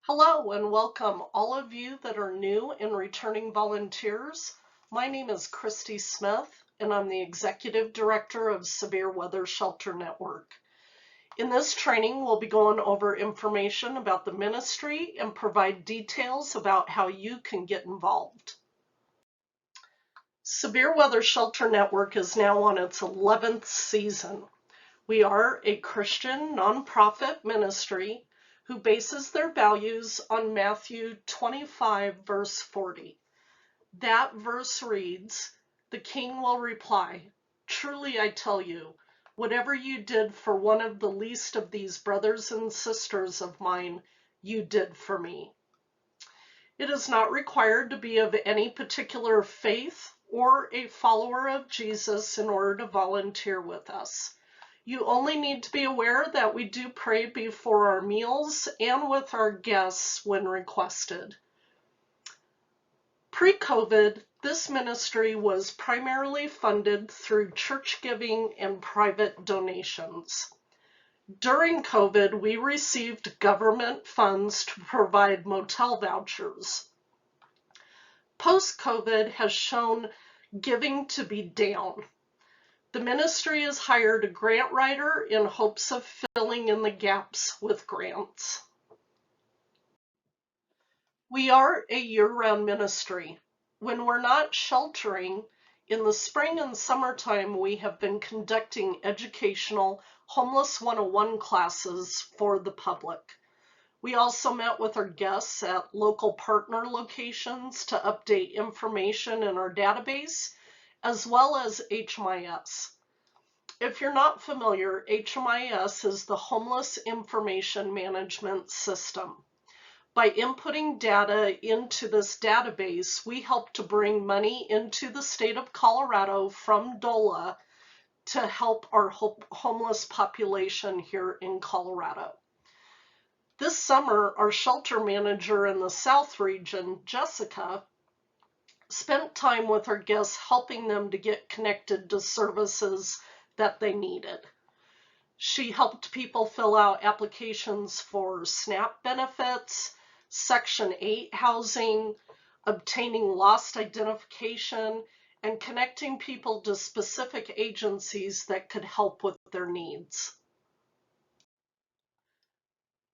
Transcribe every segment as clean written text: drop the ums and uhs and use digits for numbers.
Hello and welcome all of you that are new and returning volunteers. My name is Christy Smith and I'm the Executive Director of Severe Weather Shelter Network. In this training, we'll be going over information about the ministry and provide details about how you can get involved. Severe Weather Shelter Network is now on its 11th season. We are a Christian nonprofit ministry who bases their values on Matthew 25, verse 40. That verse reads, "The king will reply, 'Truly I tell you, whatever you did for one of the least of these brothers and sisters of mine, you did for me.'" It is not required to be of any particular faith or a follower of Jesus in order to volunteer with us. You only need to be aware that we do pray before our meals and with our guests when requested. Pre-COVID, this ministry was primarily funded through church giving and private donations. During COVID, we received government funds to provide motel vouchers. Post-COVID has shown giving to be down. The ministry has hired a grant writer in hopes of filling in the gaps with grants. We are a year-round ministry. When we're not sheltering, in the spring and summertime, we have been conducting educational Homeless 101 classes for the public. We also met with our guests at local partner locations to update information in our database, as well as HMIS. If you're not familiar, HMIS is the Homeless Information Management System. By inputting data into this database, we help to bring money into the state of Colorado from DOLA to help our homeless population here in Colorado. This summer, our shelter manager in the South region, Jessica, spent time with our guests helping them to get connected to services that they needed. She helped people fill out applications for SNAP benefits, Section 8 housing, obtaining lost identification, and connecting people to specific agencies that could help with their needs.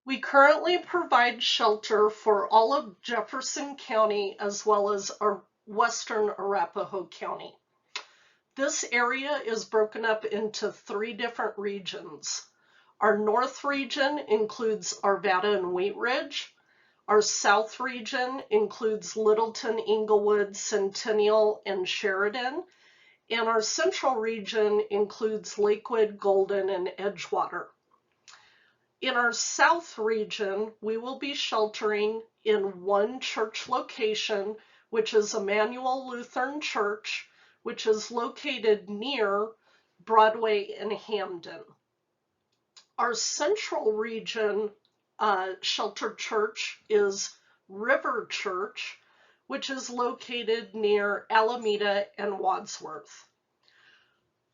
We currently provide shelter for all of Jefferson County as well as our western Arapahoe County. This area is broken up into 3 different regions. Our north region includes Arvada and Wheat Ridge. Our south region includes Littleton, Englewood, Centennial, and Sheridan. And our central region includes Lakewood, Golden, and Edgewater. In our south region, we will be sheltering in one church location, which is Emmanuel Lutheran Church, which is located near Broadway and Hamden. Our central region shelter church is River Church, which is located near Alameda and Wadsworth.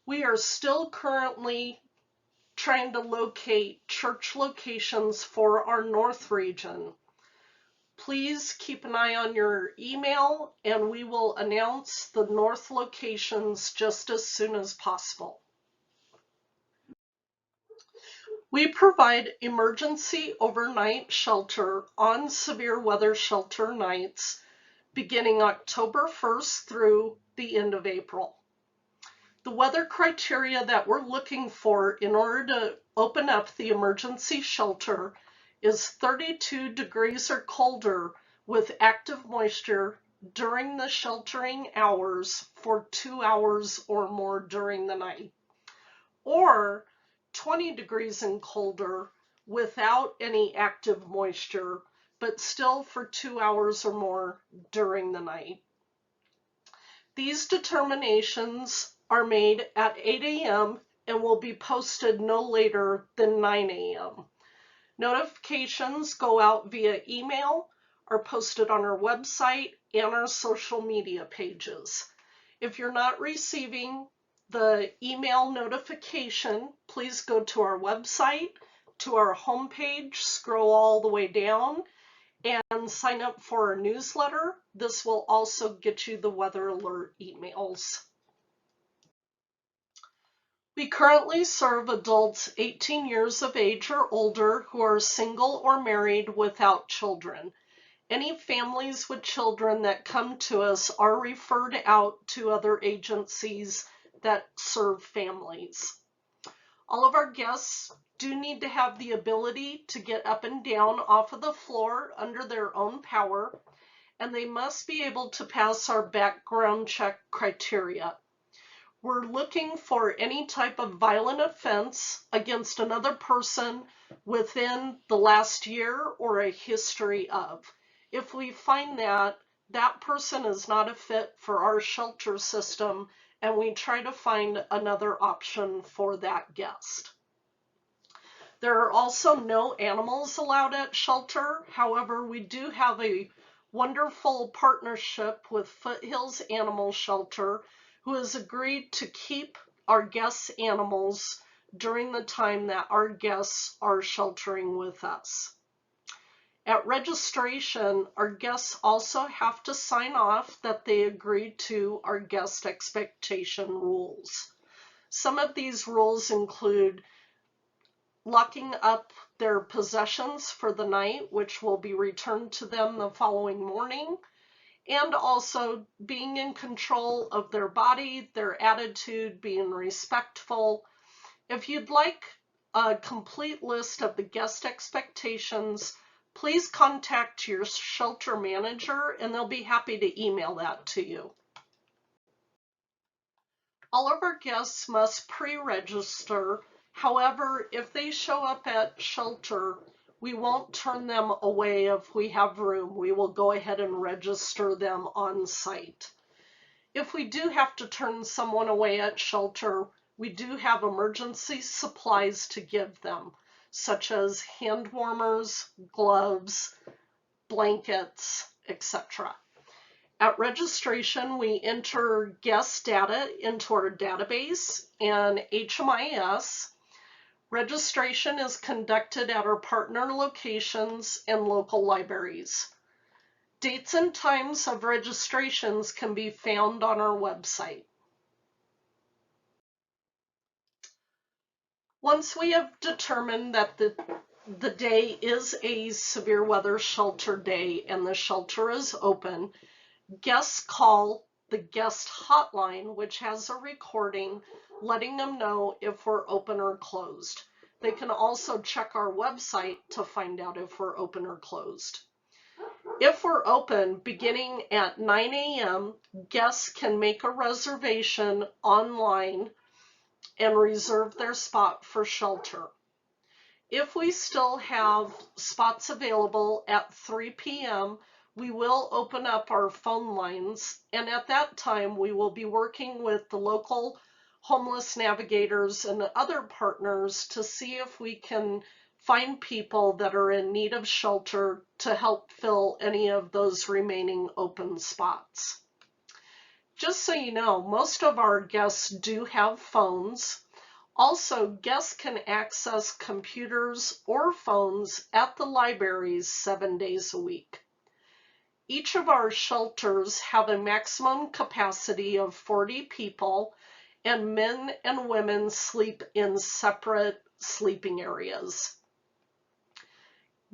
We are still currently trying to locate church locations for our north region. Please keep an eye on your email and we will announce the north locations just as soon as possible. We provide emergency overnight shelter on severe weather shelter nights beginning October 1st through the end of April. The weather criteria that we're looking for in order to open up the emergency shelter is 32 degrees or colder with active moisture during the sheltering hours for 2 hours or more during the night, or 20 degrees and colder without any active moisture, but still for 2 hours or more during the night. These determinations are made at 8 a.m. and will be posted no later than 9 a.m. Notifications go out via email, are posted on our website and our social media pages. If you're not receiving the email notification, please go to our website, to our homepage, scroll all the way down, and sign up for our newsletter. This will also get you the weather alert emails. We currently serve adults 18 years of age or older who are single or married without children. Any families with children that come to us are referred out to other agencies that serve families. All of our guests do need to have the ability to get up and down off of the floor under their own power, and they must be able to pass our background check criteria. We're looking for any type of violent offense against another person within the last year or a history of. If we find that that person is not a fit for our shelter system, and we try to find another option for that guest. There are also no animals allowed at shelter. However, we do have a wonderful partnership with Foothills Animal Shelter, who has agreed to keep our guests' animals during the time that our guests are sheltering with us. At registration, our guests also have to sign off that they agree to our guest expectation rules. Some of these rules include locking up their possessions for the night, which will be returned to them the following morning, and also being in control of their body, their attitude, being respectful. If you'd like a complete list of the guest expectations, please contact your shelter manager and they'll be happy to email that to you. All of our guests must pre-register. However, if they show up at shelter, we won't turn them away if we have room. We will go ahead and register them on site. If we do have to turn someone away at shelter, we do have emergency supplies to give them, such as hand warmers, gloves, blankets, etc. At registration, we enter guest data into our database and HMIS. Registration is conducted at our partner locations and local libraries. Dates and times of registrations can be found on our website. Once we have determined that the day is a severe weather shelter day and the shelter is open, guests call the guest hotline, which has a recording letting them know if we're open or closed. They can also check our website to find out if we're open or closed. If we're open beginning at 9 a.m., guests can make a reservation online and reserve their spot for shelter. If we still have spots available at 3 p.m., we will open up our phone lines, and at that time we will be working with the local homeless navigators and other partners to see if we can find people that are in need of shelter to help fill any of those remaining open spots. Just so you know, most of our guests do have phones. Also, guests can access computers or phones at the libraries 7 days a week. Each of our shelters have a maximum capacity of 40 people, and men and women sleep in separate sleeping areas.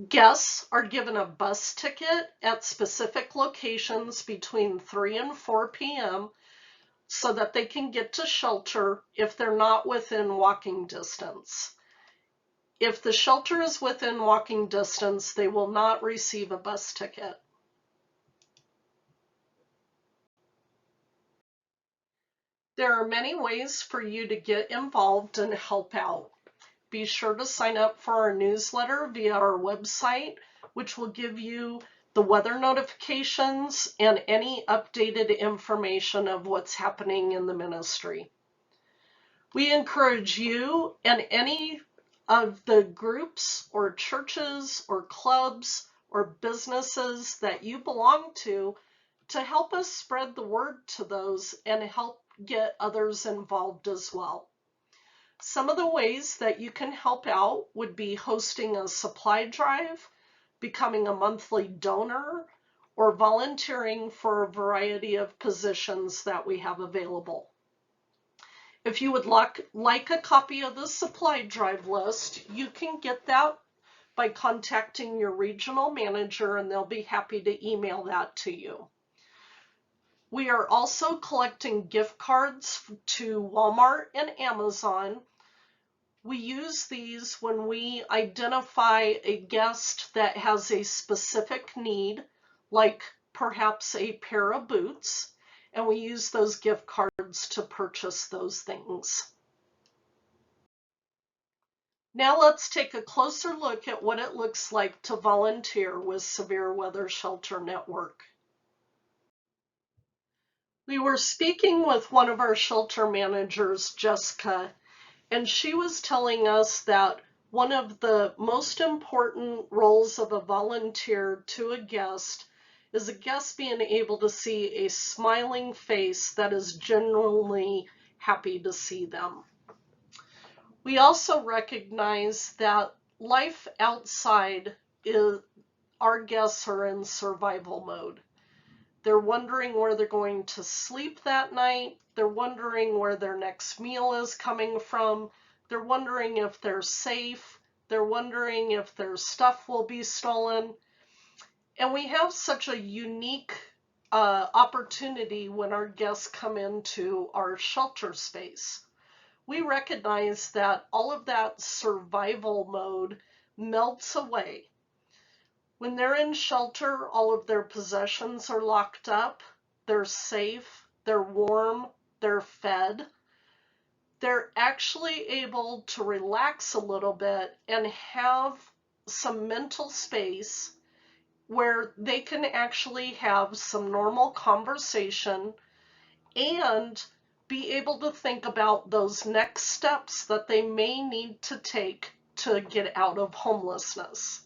Guests are given a bus ticket at specific locations between 3 and 4 p.m. so that they can get to shelter if they're not within walking distance. If the shelter is within walking distance, they will not receive a bus ticket. There are many ways for you to get involved and help out. Be sure to sign up for our newsletter via our website, which will give you the weather notifications and any updated information of what's happening in the ministry. We encourage you and any of the groups or churches or clubs or businesses that you belong to help us spread the word to those and help get others involved as well. Some of the ways that you can help out would be hosting a supply drive, becoming a monthly donor, or volunteering for a variety of positions that we have available. If you would like a copy of the supply drive list, you can get that by contacting your regional manager, and they'll be happy to email that to you. We are also collecting gift cards to Walmart and Amazon. We use these when we identify a guest that has a specific need, like perhaps a pair of boots, and we use those gift cards to purchase those things. Now let's take a closer look at what it looks like to volunteer with Severe Weather Shelter Network. We were speaking with one of our shelter managers, Jessica, and she was telling us that one of the most important roles of a volunteer to a guest is a guest being able to see a smiling face that is genuinely happy to see them. We also recognize that life outside is, our guests are in survival mode. They're wondering where they're going to sleep that night. They're wondering where their next meal is coming from. They're wondering if they're safe. They're wondering if their stuff will be stolen. And we have such a unique opportunity when our guests come into our shelter space. We recognize that all of that survival mode melts away. When they're in shelter, all of their possessions are locked up, they're safe, they're warm, they're fed. They're actually able to relax a little bit and have some mental space where they can actually have some normal conversation and be able to think about those next steps that they may need to take to get out of homelessness.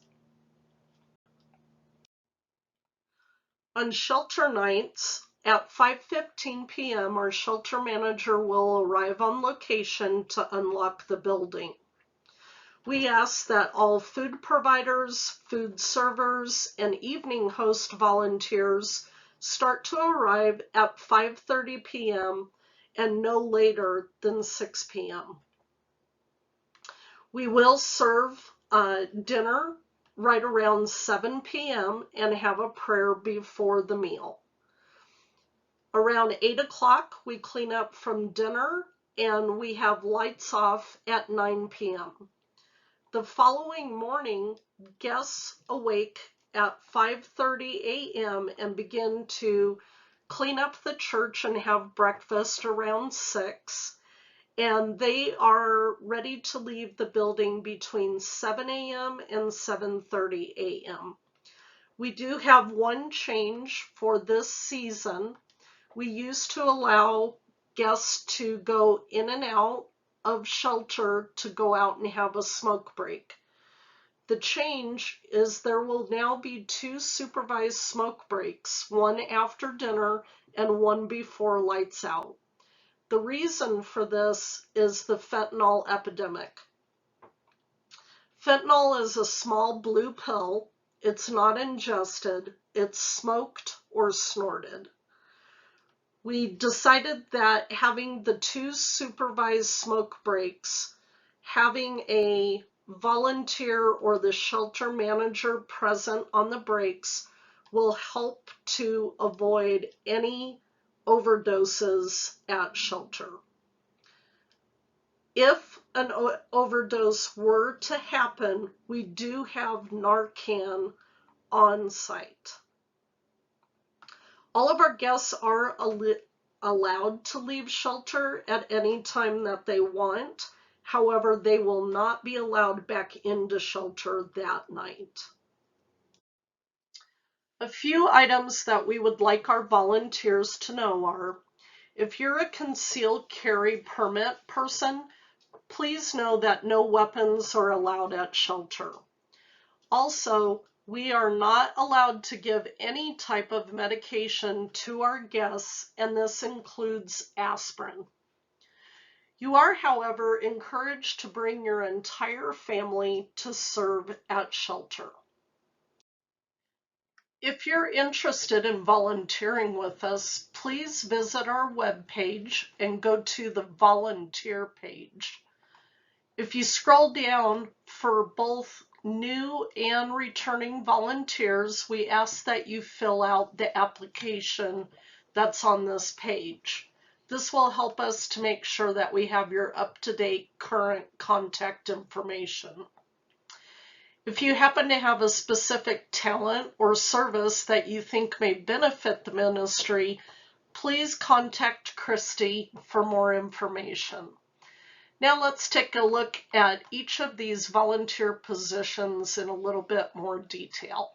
On shelter nights at 5:15 p.m., our shelter manager will arrive on location to unlock the building. We ask that all food providers, food servers, and evening host volunteers start to arrive at 5:30 p.m. and no later than 6 p.m. We will serve dinner right around 7 p.m. and have a prayer before the meal. Around 8 o'clock, we clean up from dinner and we have lights off at 9 p.m. The following morning, guests awake at 5:30 a.m. and begin to clean up the church and have breakfast around 6. And they are ready to leave the building between 7 a.m. and 7:30 a.m. We do have one change for this season. We used to allow guests to go in and out of shelter to go out and have a smoke break. The change is there will now be 2 supervised smoke breaks, one after dinner and one before lights out. The reason for this is the fentanyl epidemic. Fentanyl is a small blue pill. It's not ingested. It's smoked or snorted. We decided that having the 2 supervised smoke breaks, having a volunteer or the shelter manager present on the breaks will help to avoid any overdoses at shelter. If an overdose were to happen, we do have Narcan on site. All of our guests are allowed to leave shelter at any time that they want. However, they will not be allowed back into shelter that night. A few items that we would like our volunteers to know are, if you're a concealed carry permit person, please know that no weapons are allowed at shelter. Also, we are not allowed to give any type of medication to our guests, and this includes aspirin. You are, however, encouraged to bring your entire family to serve at shelter. If you're interested in volunteering with us, please visit our webpage and go to the volunteer page. If you scroll down, for both new and returning volunteers, we ask that you fill out the application that's on this page. This will help us to make sure that we have your up-to-date current contact information. If you happen to have a specific talent or service that you think may benefit the ministry, please contact Christy for more information. Now let's take a look at each of these volunteer positions in a little bit more detail.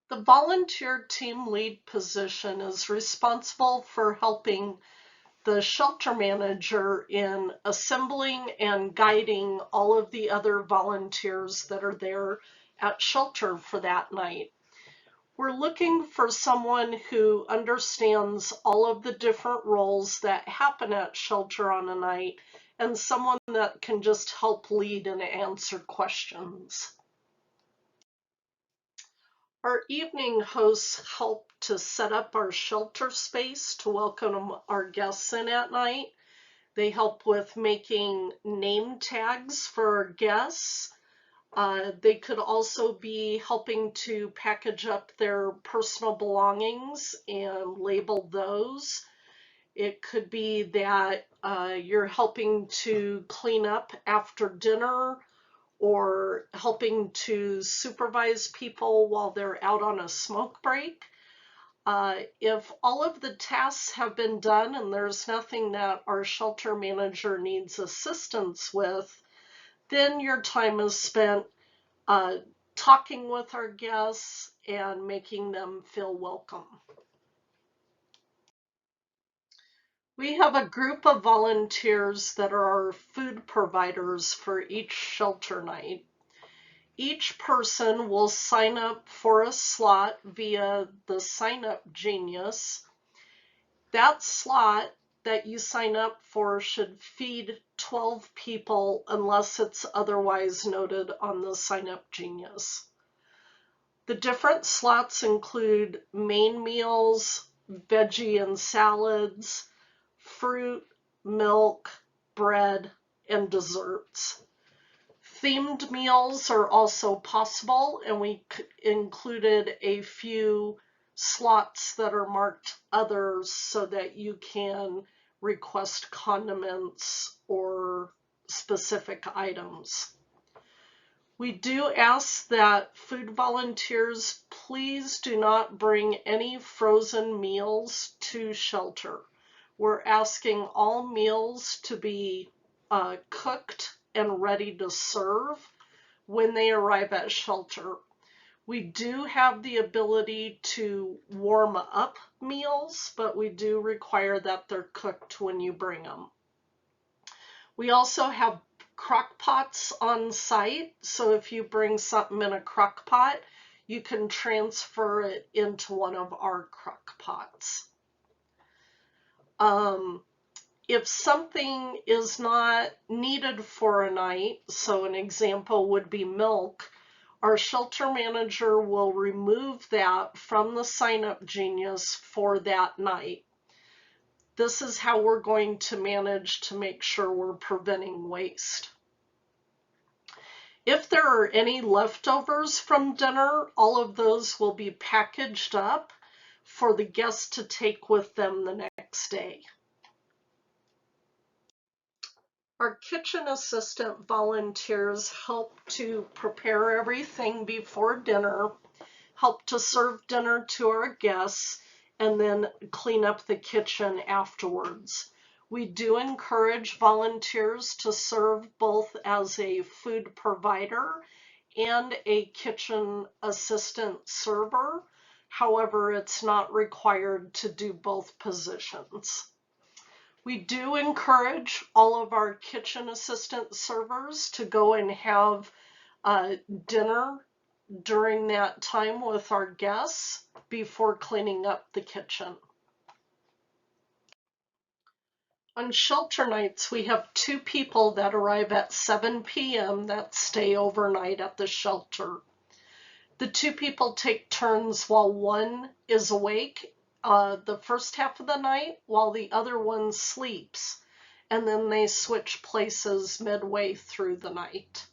The volunteer team lead position is responsible for helping the shelter manager in assembling and guiding all of the other volunteers that are there at shelter for that night. We're looking for someone who understands all of the different roles that happen at shelter on a night, and someone that can just help lead and answer questions. Our evening hosts help to set up our shelter space to welcome our guests in at night. They help with making name tags for our guests. They could also be helping to package up their personal belongings and label those. It could be that you're helping to clean up after dinner, or helping to supervise people while they're out on a smoke break. If all of the tasks have been done and there's nothing that our shelter manager needs assistance with, then your time is spent talking with our guests and making them feel welcome. We have a group of volunteers that are our food providers for each shelter night. Each person will sign up for a slot via the Sign Up Genius. That slot that you sign up for should feed 12 people unless it's otherwise noted on the Sign Up Genius. The different slots include main meals, veggie and salads, fruit, milk, bread, and desserts. Themed meals are also possible, and we included a few slots that are marked others so that you can request condiments or specific items. We do ask that food volunteers please do not bring any frozen meals to shelter. We're asking all meals to be cooked and ready to serve when they arrive at shelter. We do have the ability to warm up meals, but we do require that they're cooked when you bring them. We also have crock pots on site, so if you bring something in a crock pot, you can transfer it into one of our crock pots. If something is not needed for a night, so an example would be milk, our shelter manager will remove that from the sign-up Genius for that night. This is how we're going to manage to make sure we're preventing waste. If there are any leftovers from dinner, all of those will be packaged up for the guests to take with them the next day. Our kitchen assistant volunteers help to prepare everything before dinner, help to serve dinner to our guests, and then clean up the kitchen afterwards. We do encourage volunteers to serve both as a food provider and a kitchen assistant server. However, it's not required to do both positions. We do encourage all of our kitchen assistant servers to go and have dinner during that time with our guests before cleaning up the kitchen. On shelter nights, we have 2 people that arrive at 7 p.m. that stay overnight at the shelter. The two people take turns while one is awake the first half of the night while the other one sleeps, and then they switch places midway through the night.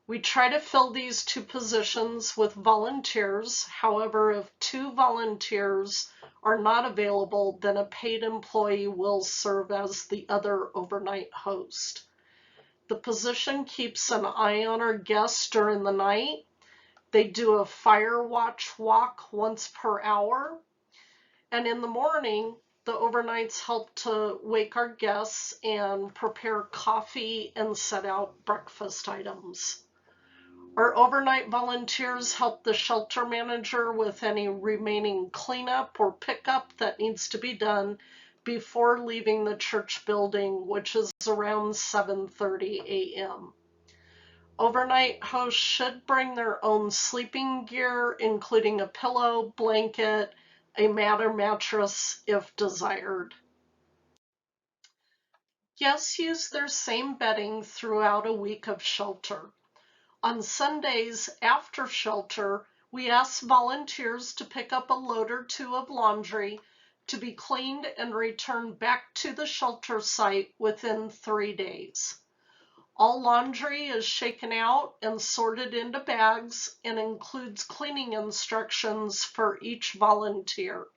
We try to fill these two positions with volunteers. However, if two volunteers are not available, then a paid employee will serve as the other overnight host. The position keeps an eye on our guests during the night. They do a fire watch walk once per hour. And in the morning, the overnights help to wake our guests and prepare coffee and set out breakfast items. Our overnight volunteers help the shelter manager with any remaining cleanup or pickup that needs to be done before leaving the church building, which is around 7:30 a.m. Overnight hosts should bring their own sleeping gear, including a pillow, blanket, a mat or mattress if desired. Guests use their same bedding throughout a week of shelter. On Sundays after shelter, we ask volunteers to pick up a load or two of laundry to be cleaned and returned back to the shelter site within 3 days. All laundry is shaken out and sorted into bags and includes cleaning instructions for each volunteer.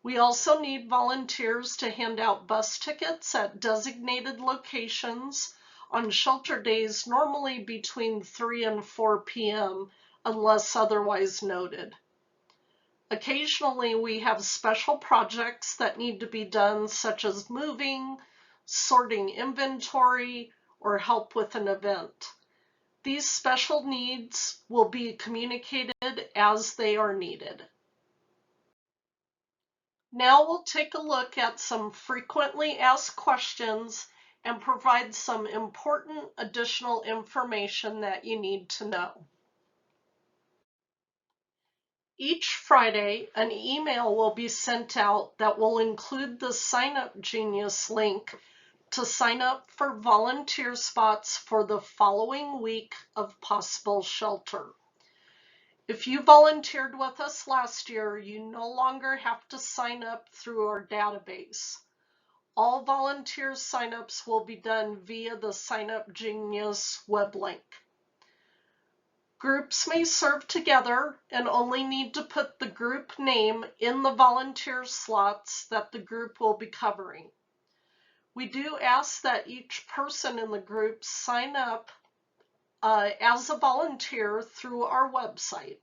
We also need volunteers to hand out bus tickets at designated locations on shelter days, normally between 3 and 4 p.m., unless otherwise noted. Occasionally, we have special projects that need to be done, such as moving, sorting inventory, or help with an event. These special needs will be communicated as they are needed. Now we'll take a look at some frequently asked questions and provide some important additional information that you need to know. Each Friday, an email will be sent out that will include the Sign Up Genius link to sign up for volunteer spots for the following week of possible shelter. If you volunteered with us last year, you no longer have to sign up through our database. All volunteer signups will be done via the Sign Up Genius web link. Groups may serve together and only need to put the group name in the volunteer slots that the group will be covering. We do ask that each person in the group sign up as a volunteer through our website.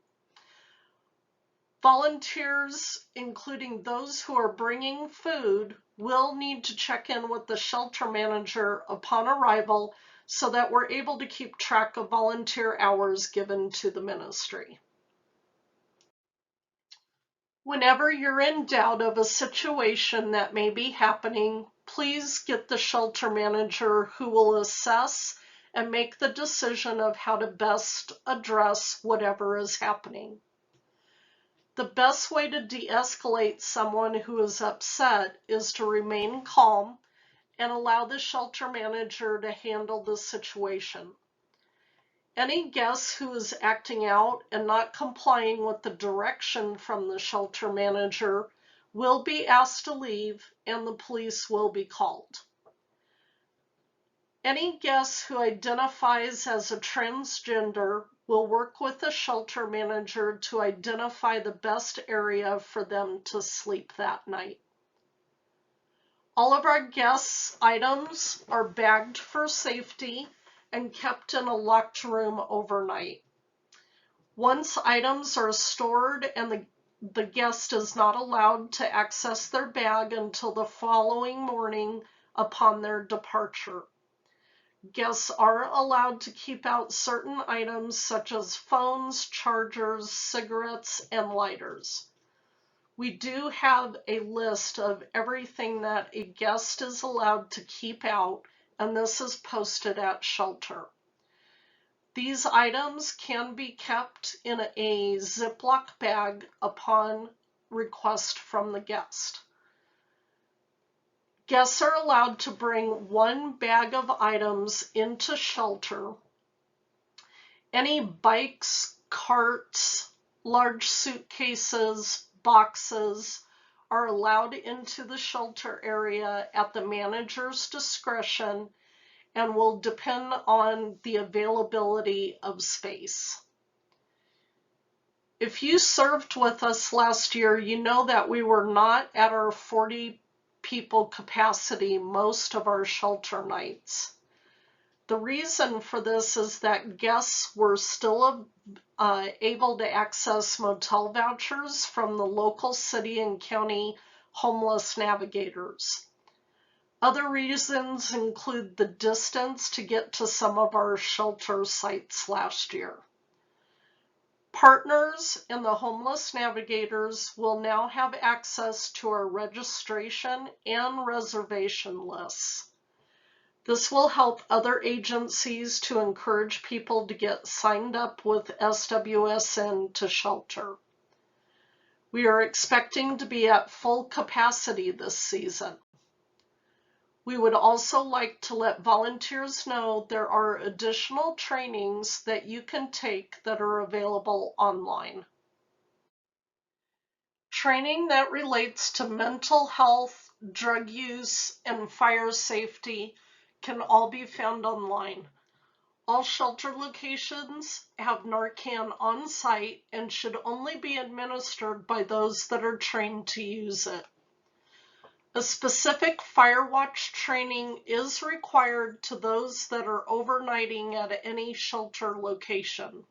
Volunteers, including those who are bringing food, will need to check in with the shelter manager upon arrival so that we're able to keep track of volunteer hours given to the ministry. Whenever you're in doubt of a situation that may be happening, please get the shelter manager who will assess and make the decision of how to best address whatever is happening. The best way to de-escalate someone who is upset is to remain calm and allow the shelter manager to handle the situation. Any guest who is acting out and not complying with the direction from the shelter manager will be asked to leave and the police will be called. Any guest who identifies as a transgender will work with the shelter manager to identify the best area for them to sleep that night. All of our guests' items are bagged for safety and kept in a locked room overnight. Once items are stored and the guest is not allowed to access their bag until the following morning upon their departure. Guests are allowed to keep out certain items such as phones, chargers, cigarettes, and lighters. We do have a list of everything that a guest is allowed to keep out, and this is posted at shelter. These items can be kept in a Ziploc bag upon request from the guest. Guests are allowed to bring one bag of items into shelter. Any bikes, carts, large suitcases, boxes are allowed into the shelter area at the manager's discretion and will depend on the availability of space. If you served with us last year, you know that we were not at our 40 people capacity most of our shelter nights. The reason for this is that guests were still able to access motel vouchers from the local city and county homeless navigators. Other reasons include the distance to get to some of our shelter sites last year. Partners in the homeless navigators will now have access to our registration and reservation lists. This will help other agencies to encourage people to get signed up with SWSN to shelter. We are expecting to be at full capacity this season. We would also like to let volunteers know there are additional trainings that you can take that are available online. Training that relates to mental health, drug use, and fire safety can all be found online. All shelter locations have Narcan on site and should only be administered by those that are trained to use it. A specific fire watch training is required to those that are overnighting at any shelter location.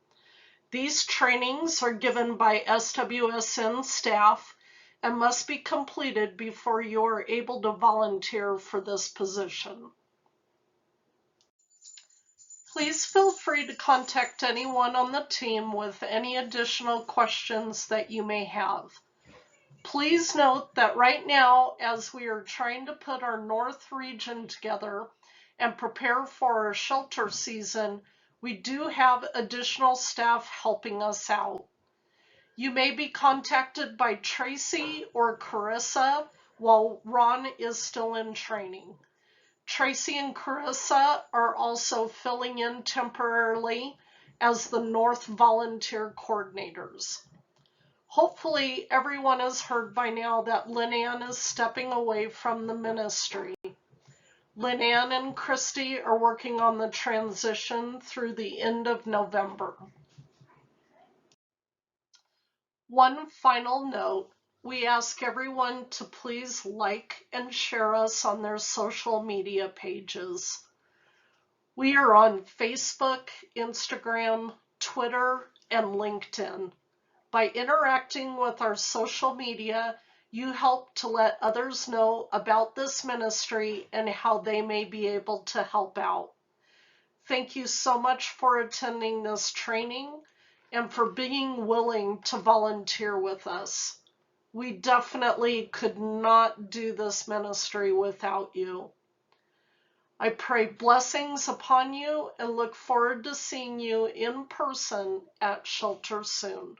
These trainings are given by SWSN staff and must be completed before you are able to volunteer for this position. Please feel free to contact anyone on the team with any additional questions that you may have. Please note that right now, as we are trying to put our North region together and prepare for our shelter season, we do have additional staff helping us out. You may be contacted by Tracy or Carissa while Ron is still in training. Tracy and Carissa are also filling in temporarily as the North volunteer coordinators. Hopefully everyone has heard by now that Lynn-Ann is stepping away from the ministry. Lynn-Ann and Christy are working on the transition through the end of November. One final note, we ask everyone to please like and share us on their social media pages. We are on Facebook, Instagram, Twitter, and LinkedIn. By interacting with our social media, you help to let others know about this ministry and how they may be able to help out. Thank you so much for attending this training and for being willing to volunteer with us. We definitely could not do this ministry without you. I pray blessings upon you and look forward to seeing you in person at shelter soon.